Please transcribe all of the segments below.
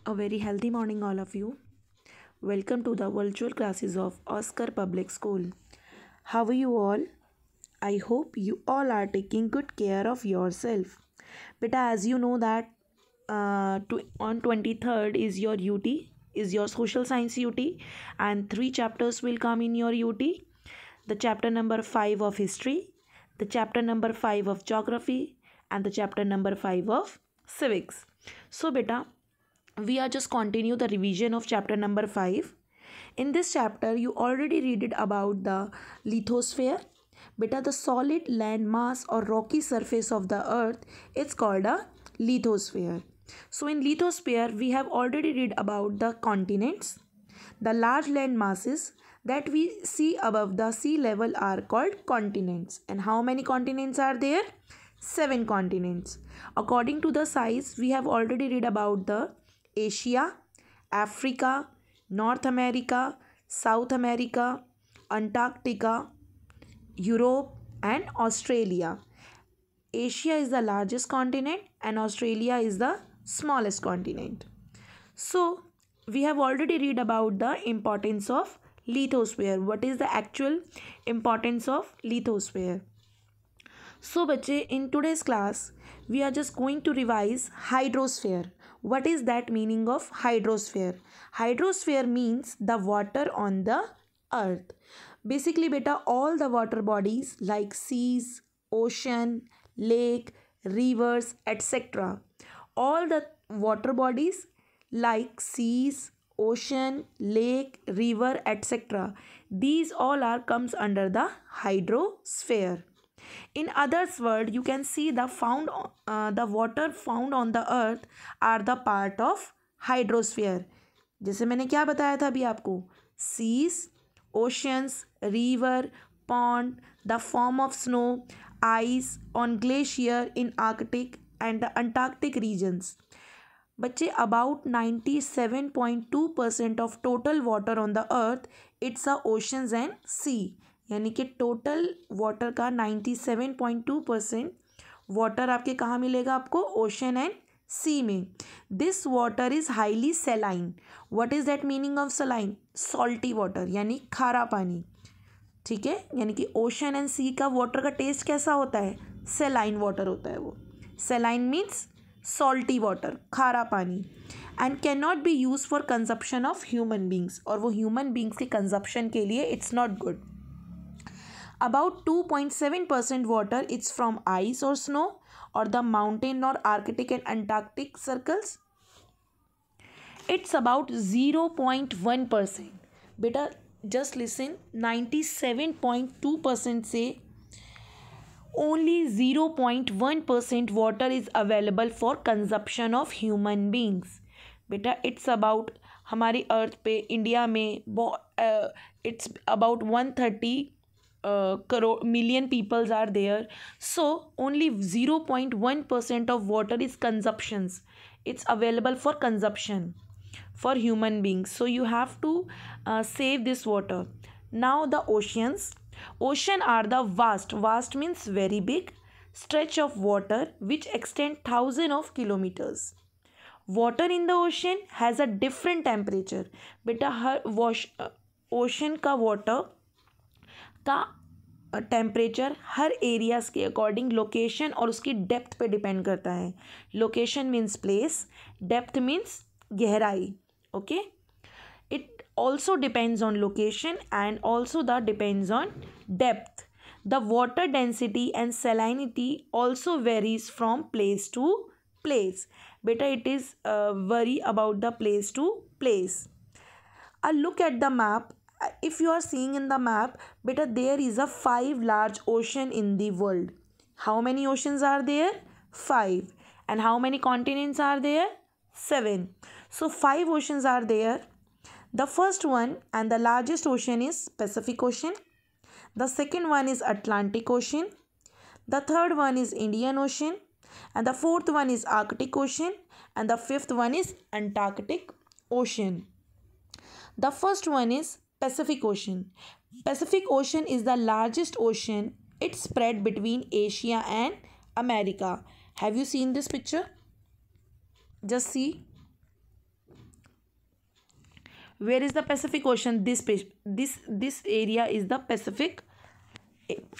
A very healthy morning, all of you. Welcome to the virtual classes of Oscar Public School. How are you all? I hope you all are taking good care of yourself. Beta, as you know that on 23rd is your UT, is your social science UT, and three chapters will come in your UT. The chapter number 5 of history, the chapter number 5 of geography, and the chapter number 5 of civics. So, beta, we are just continue the revision of chapter number 5. In this chapter you already read it about the lithosphere. Beta, the solid land mass or rocky surface of the earth, it's called a lithosphere. So in lithosphere we have already read about the continents. The large land masses that we see above the sea level are called continents. And how many continents are there? 7 continents. According to the size, we have already read about the Asia, Africa, North America, South America, Antarctica, Europe and Australia. Asia is the largest continent and Australia is the smallest continent. So, we have already read about the importance of lithosphere. What is the actual importance of lithosphere? So, bache, in today's class, we are just going to revise hydrosphere. What is that meaning of hydrosphere? Hydrosphere means the water on the earth. Basically, beta, all the water bodies like seas, ocean, lake, rivers, etc. All the water bodies like seas, ocean, lake, river, etc. These all are comes under the hydrosphere. In others word, you can see the water found on the earth are the part of hydrosphere. जैसे मैंने क्या बताया था अभी आपको, seas, oceans, river, pond, the form of snow, ice on glacier in Arctic and the Antarctic regions. बच्चे, about 97.2% of total water on the earth it's a oceans and sea. यानी कि टोटल वाटर का 97.2% water आपके कहाँ मिलेगा आपको? Ocean and सी में. This water is highly सेलाइन. What is that meaning of सेलाइन? Salty water यानी खारा पानी. ठीक है, यानी कि ओशन एंड सी का वाटर का टेस्ट कैसा होता है? सेलाइन वाटर होता है वो. सेलाइन मीन्स सॉल्टी वाटर, खारा पानी. And can not be use for consumption of human beings. और वो ह्यूमन बींग्स के कंजप्शन के लिए it's not good. About 2.7% water is from ice or snow or the mountain or Arctic and Antarctic circles. It's about 0.1%. Beta, just listen, 97.2% say only 0.1% water is available for consumption of human beings. Beta, it's about हमारी अर्थ पे India में it's about 130 crore million peoples are there, so only 0.1% of water is consumptions. It's available for consumption for human beings, so you have to save this water. Now the oceans. Ocean are the vast means very big stretch of water which extend thousands of kilometers. Water in the ocean has a different temperature. बेटा, हर ocean का water का temperature हर areas के according location और उसकी depth पे depend करता है. Location means place, depth means गहराई. Okay, it also depends on location and also the depends on depth. The water density and salinity also varies from place to place. बेटा, it is vary about the place to place. A look at the map. If you are seeing in the map, beta, there is a 5 large ocean in the world. How many oceans are there? 5. And how many continents are there? 7. So 5 oceans are there. The first one and the largest ocean is Pacific Ocean. The second one is Atlantic Ocean. The third one is Indian Ocean. And the fourth one is Arctic Ocean. And the fifth one is Antarctic Ocean. The first one is Pacific Ocean. Pacific Ocean is the largest ocean. It's spread between Asia and America. Have you seen this picture? Just see. Where is the Pacific Ocean? This area is the Pacific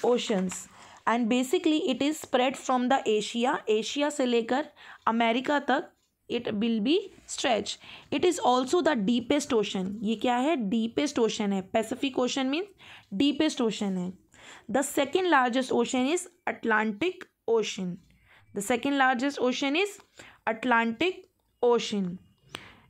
Oceans. And basically it is spread from the Asia से लेकर America तक it will be stretch. It is also the deepest ocean. ये क्या है? Deepest ocean है. Pacific Ocean means deepest ocean है. The second largest ocean is Atlantic Ocean. The second largest ocean is Atlantic Ocean.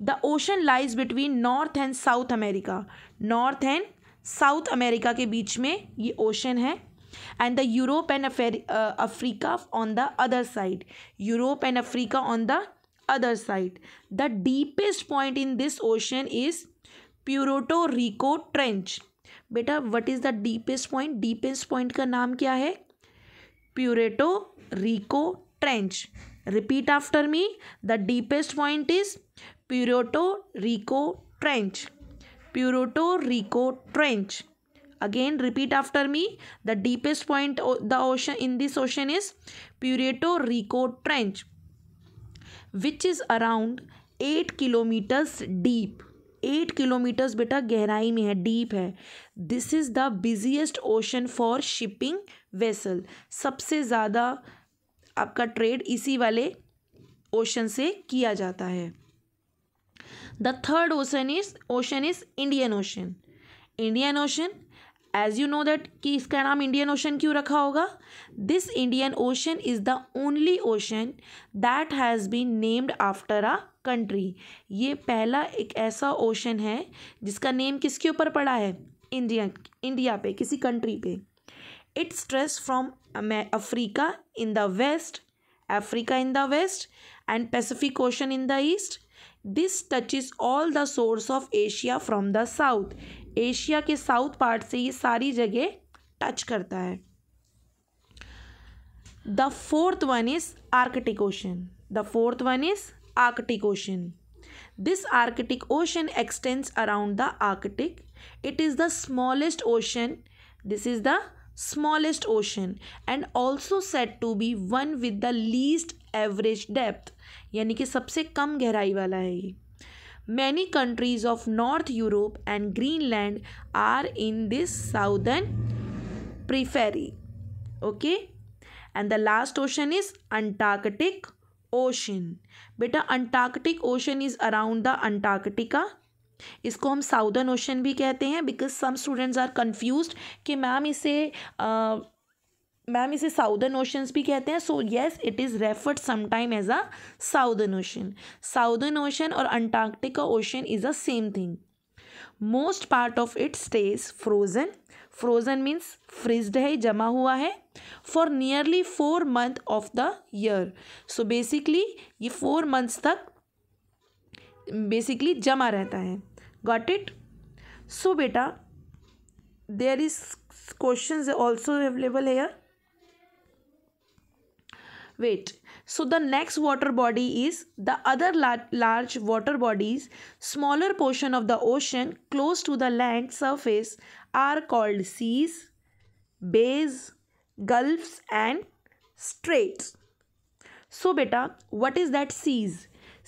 The ocean lies between North and South America. North and South America के बीच में ये ocean है. And the Europe and Africa on the other side. Europe and Africa on the other side. The deepest point in this ocean is Puerto Rico Trench. बेटा what is the deepest point? Deepest point का नाम क्या है? Puerto Rico Trench. Repeat after me. The deepest point is Puerto Rico Trench. Puerto Rico Trench. Again repeat after me. The deepest point the ocean in this ocean is Puerto Rico Trench, which is around 8 kilometers deep. 8 kilometers बेटा गहराई में है, deep है. This is the busiest ocean for shipping vessel. सबसे ज़्यादा आपका trade इसी वाले ओशन से किया जाता है. The third ocean is Indian Ocean. Indian Ocean, as you know that कि इसका नाम इंडियन ओशन क्यों रखा होगा? This Indian Ocean is the only ocean that has been named after a country. ये पहला एक ऐसा ओशन है जिसका नेम किसके ऊपर पड़ा है? इंडिया पे, किसी कंट्री पे. It stretches from Africa in the west, Africa in the west and Pacific Ocean in the east. This touches all the shores of Asia from the south. Asia के south part से ये सारी जगह touch करता है. The fourth one is Arctic Ocean. The fourth one is Arctic Ocean. This Arctic Ocean extends around the Arctic. It is the smallest ocean. This is the smallest ocean and also said to be one with the least average depth. यानी कि सबसे कम गहराई वाला है ये. Many countries of North Europe and Greenland are in this southern periphery. Okay? And the last ocean is Antarctic Ocean. बेटा Antarctic ocean is around the Antarctica. इसको हम साउदर्न ओशन भी कहते हैं because some students are confused कि ma'am इसे southern oceans भी कहते हैं. So yes, it is referred sometime as a southern ocean. Southern ocean और Antarctica ocean is a same thing. Most part of it stays frozen. Frozen means freezed है, जमा हुआ है. For nearly 4 months of the year. So basically ये 4 months तक basically जमा रहता है. Got it? सो बेटा there is questions also available here. Wait, so the next water body is the other large water bodies. Smaller portion of the ocean close to the land surface are called seas, bays, gulfs and straits. So beta, what is that seas?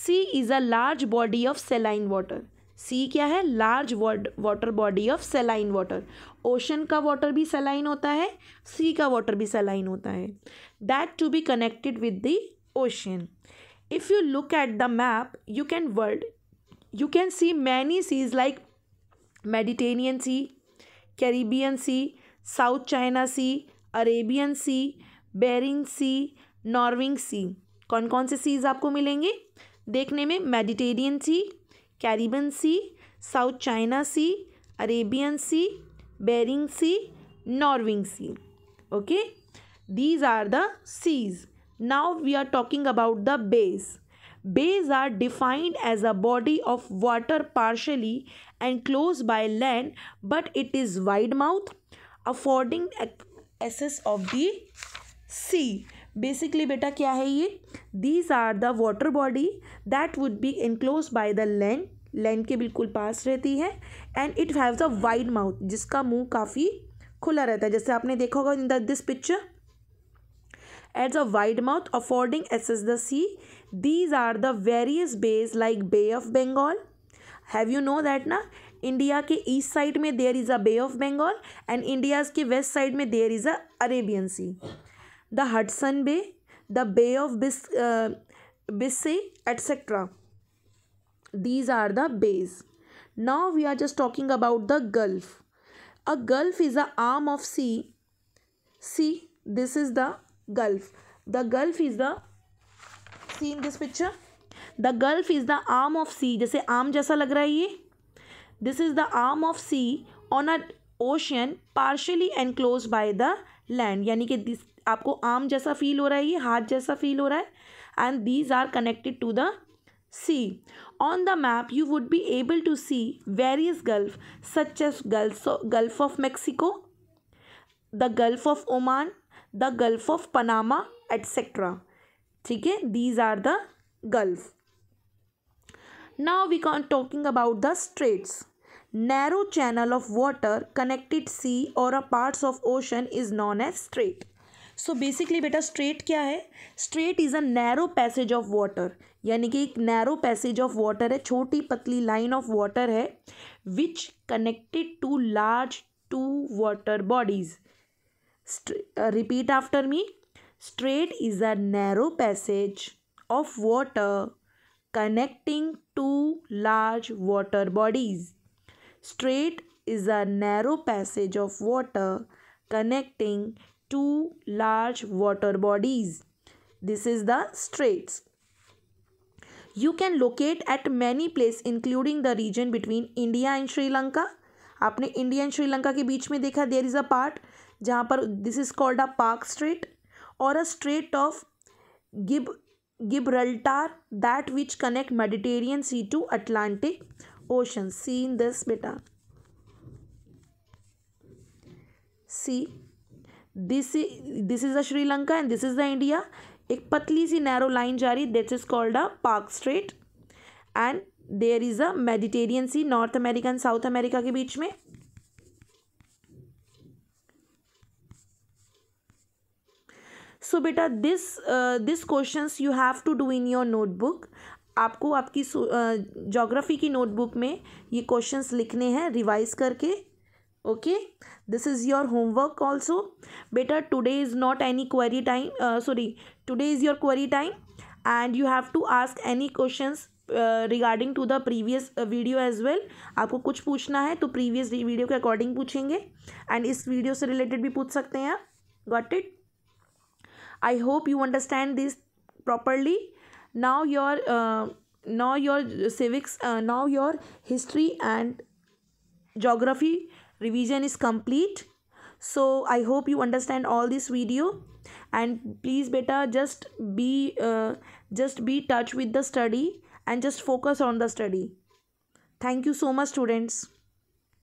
Sea is a large body of saline water. सी क्या है? Large water body of saline water. Ocean का water भी saline होता है, सी का water भी saline होता है. That to be connected with the ocean. If you look at the map you can see many seas like Mediterranean Sea, Caribbean Sea, South China Sea, Arabian Sea, Bering Sea, Norwegian Sea. कौन कौन से seize आपको मिलेंगे देखने में? Mediterranean Sea, Caribbean Sea, South China Sea, Arabian Sea, Bering Sea, Norwegian Sea. Okay, these are the seas. Now we are talking about the bays. Bays are defined as a body of water partially enclosed by land, but it is wide mouth, affording access of the sea. Basically बेटा क्या है ये? These are the water body that would be enclosed by the land. Land के बिल्कुल पास रहती है. And it haves a wide mouth, जिसका मुंह काफ़ी खुला रहता है, जैसे आपने देखा होगा in this picture. Adds a wide mouth affording access the sea. These are the various bays like Bay of Bengal, have you know that ना, इंडिया के ईस्ट साइड में there is a bay of Bengal and India के west side में there is a Arabian sea. The Hudson bay, the bay of Biscay etcetera, these are the bays. Now we are just talking about the gulf. A gulf is a arm of sea. See, this is the gulf. The gulf is the, see in this picture, the gulf is the arm of sea. जैसे आम जैसा लग रहा है ये. This is the arm of sea on a ocean partially enclosed by the land. यानी कि आपको आम जैसा फील हो रहा है, ये हाथ जैसा फील हो रहा है. And these are connected to the sea. On the map you would be able to see various gulf such as Gulf of Mexico, the Gulf of Oman, the Gulf of Panama, etc. ठीक है, these are the Gulf. Now we are talking about the straits. Narrow channel of water connected sea or a parts of ocean is known as strait. So basically बेटा straight क्या है? Straight is a narrow passage of water, यानी कि एक narrow passage of water है, छोटी पतली line of water है which connected to large two water bodies. Repeat after me. Strait is a narrow passage of water connecting two large water bodies. Strait is a narrow passage of water connecting two large water bodies. This is the straits. You can locate at many places including the region between India and Sri Lanka. आपने India and Sri Lanka के बीच में देखा there is a part जहाँ पर this is called a Palk strait और a strait of Gibraltar that which connect Mediterranean sea to Atlantic ocean. See in this बेटा, see this is the Sri Lanka and this is the India. एक पतली सी narrow line जा रही, that is called a Palk strait and there is a Mediterranean sea North America and South America के बीच में. So बेटा this questions you have to do in your notebook. आपको आपकी ज्योग्राफी की नोटबुक में ये क्वेश्चंस लिखने हैं रिवाइज करके. Okay, this is your homework also beta. Today is not any query time, today is your query time and you have to ask any questions regarding to the previous video as well. आपको कुछ पूछना है तो previous video के according पूछेंगे and इस video से related भी पूछ सकते हैं आप. Got it? I hope you understand this properly. Now your civics, now your history and geography revision is complete. So I hope you understand all this video and please beta just be touch with the study and just focus on the study. Thank you so much students.